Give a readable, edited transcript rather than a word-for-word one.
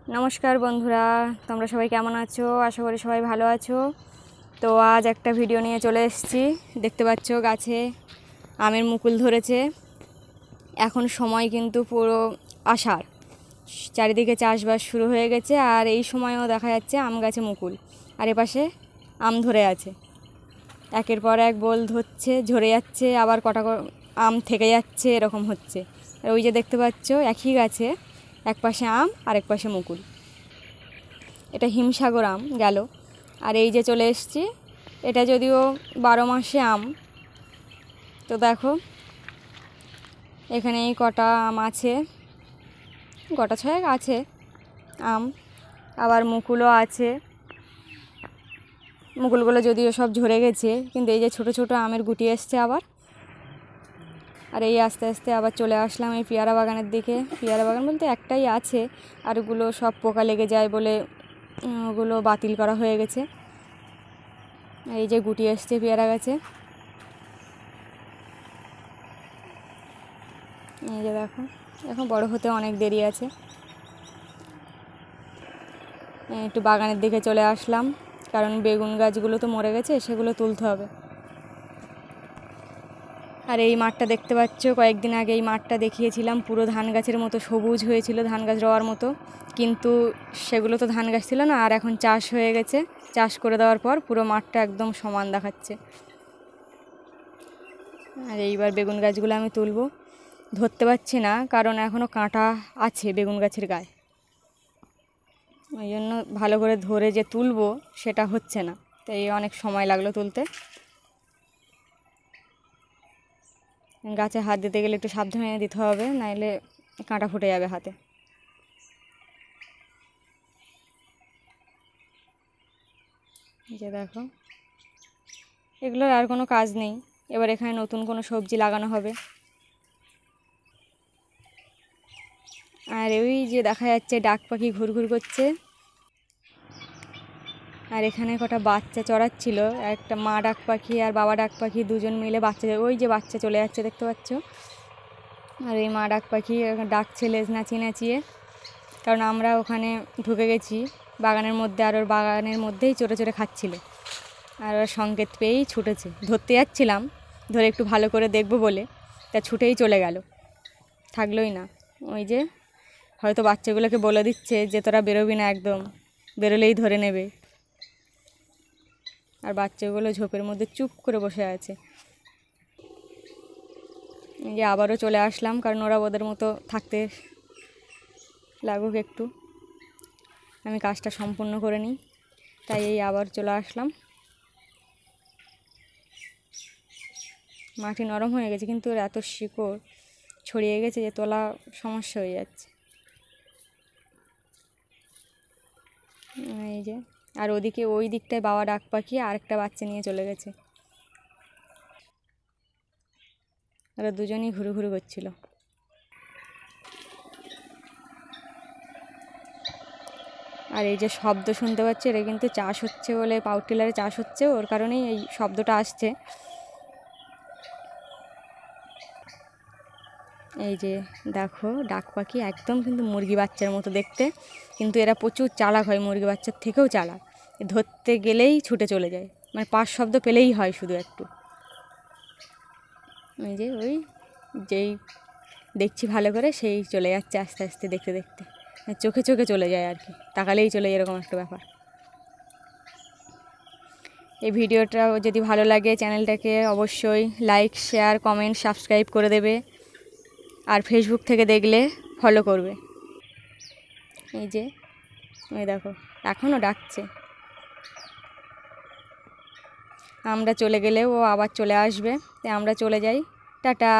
নমস্কার বন্ধুরা, তোমরা সবাই কেমন আছো? আশা করি সবাই ভালো আছো। তো আজ একটা ভিডিও নিয়ে চলে এসেছি। দেখতে পাচ্ছ গাছে আমের মুকুল ধরেছে। এখন সময় কিন্তু পুরো আষাঢ়, চারিদিকে চাষবাস শুরু হয়ে গেছে। আর এই সময়ও দেখা যাচ্ছে আম গাছে মুকুল, আর এপাশে আম ধরে আছে। একের পর এক বোল ধরছে, ঝরে যাচ্ছে, আবার কটা আম থেকে যাচ্ছে, এরকম হচ্ছে। আর ওই যে দেখতে পাচ্ছ একই গাছে এক পাশে আম আর এক পাশে মুকুল। এটা হিমসাগর আম গেল। আর এই যে চলে এসেছি, এটা যদিও 12 মাসে আম। তো দেখো এখানে এই কটা আম আছে, কটা ছয়েক আছে আম, আবার মুকুলও আছে। মুকুলগুলো যদিও সব ঝরে গেছে, কিন্তু এই যে ছোট ছোট আমের গুটি এসছে আবার। আর এই আস্তে আস্তে আবার চলে আসলাম এই পেয়ারা বাগানের দিকে। পেয়ারা বাগান বলতে একটাই আছে, আর ওগুলো সব পোকা লেগে যায় বলে ওগুলো বাতিল করা হয়ে গেছে। এই যে গুটি এসছে পেয়ারা গাছে, এই যে দেখো এখন বড় হতে অনেক দেরি আছে। একটু বাগানের দিকে চলে আসলাম, কারণ বেগুন গাছগুলো তো মরে গেছে, সেগুলো তুলতে হবে। আর এই মাঠটা দেখতে পাচ্ছ, কয়েকদিন আগে এই মাঠটা দেখিয়েছিলাম, পুরো ধান গাছের মতো সবুজ হয়েছিল, ধান গাছ রোয়ার মতো। কিন্তু সেগুলো তো ধান গাছ ছিল না, আর এখন চাষ হয়ে গেছে। চাষ করে দেওয়ার পর পুরো মাঠটা একদম সমান দেখাচ্ছে। আর এইবার বেগুন গাছগুলো আমি তুলব। ধরতে পারছি না, কারণ এখনও কাঁটা আছে বেগুন গাছের গায়ে, ওই জন্য ভালো করে ধরে যে তুলবো সেটা হচ্ছে না। তাই অনেক সময় লাগলো তুলতে। গাছে হাত দিতে গেলে একটু সাবধানে দিতে হবে, নাইলে কাঁটা ফুটে যাবে হাতে। যে দেখো এগুলোর আর কোনো কাজ নেই, এবার এখানে নতুন কোনো সবজি লাগানো হবে। আর ওই যে দেখা যাচ্ছে ডাক পাখি ঘুরঘুর করছে। আর এখানে কটা বাচ্চা চড়াচ্ছিল, একটা মা ডাক পাখি আর বাবা ডাক পাখি, দুজন মিলে বাচ্চা, ওই যে বাচ্চা চলে যাচ্ছে দেখতে পাচ্ছ। আর এই মা ডাক পাখি ডাকছে লেজ নাচিয়ে নাচিয়ে, কারণ আমরা ওখানে ঢুকে গেছি বাগানের মধ্যে, আর ওর বাগানের মধ্যেই চড়ে চড়ে খাচ্ছিল। আর ওর সংকেত পেয়েই ছুটেছে, ধরতে যাচ্ছিলাম, ধরে একটু ভালো করে দেখবো বলে, তা ছুটেই চলে গেল, থাকলোই না। ওই যে হয়তো বাচ্চাগুলোকে বলে দিচ্ছে যে তোরা বেরোবি না, একদম বেরোলেই ধরে নেবে। আর বাচ্চাগুলো ঝোপের মধ্যে চুপ করে বসে আছে। এই যে আবারও চলে আসলাম, কারণ ওরা ওদের মতো থাকতে লাগুক একটু, আমি কাজটা সম্পূর্ণ করে নিই, তাই এই আবার চলে আসলাম। মাটি নরম হয়ে গেছে, কিন্তু ওর এত শিকড় ছড়িয়ে গেছে যে তোলা সমস্যা হয়ে যাচ্ছে। এই যে, আর ওদিকে ওই দিকটায় বাবা ডাক পাখি আর একটা বাচ্চা নিয়ে চলে গেছে, ওরা দুজনেই ঘুরু ঘুরু করছিল। আর এই যে শব্দ শুনতে পাচ্ছি, এটা কিন্তু চাষ হচ্ছে বলে, পাওয়ার টিলারে চাষ হচ্ছে, ওর কারণেই এই শব্দটা আসছে। এই যে দেখো ডাক পাখি একদম কিন্তু মুরগি বাচ্চার মতো দেখতে, কিন্তু এরা প্রচুর চালাক হয়, মুরগি বাচ্চার থেকেও চালাক। ধরতে গেলেই ছুটে চলে যায়, মানে পাশ শব্দ পেলেই হয় শুধু একটু। এই যে ওই যেই দেখছি ভালো করে, সেই চলে যাচ্ছে আস্তে আস্তে, দেখতে দেখতে চোখে চোখে চলে যায় আর কি, তাকালেই চলে যায়, এরকম একটা ব্যাপার। এই ভিডিওটা যদি ভালো লাগে, চ্যানেলটাকে অবশ্যই লাইক, শেয়ার, কমেন্ট, সাবস্ক্রাইব করে দেবে। আর ফেসবুক থেকে দেখলে ফলো করবে। এই যে ওই দেখো এখনও ডাকছে। আমরা চলে গেলে ও আবার চলে আসবে, তাই আমরা চলে যাই। টাটা।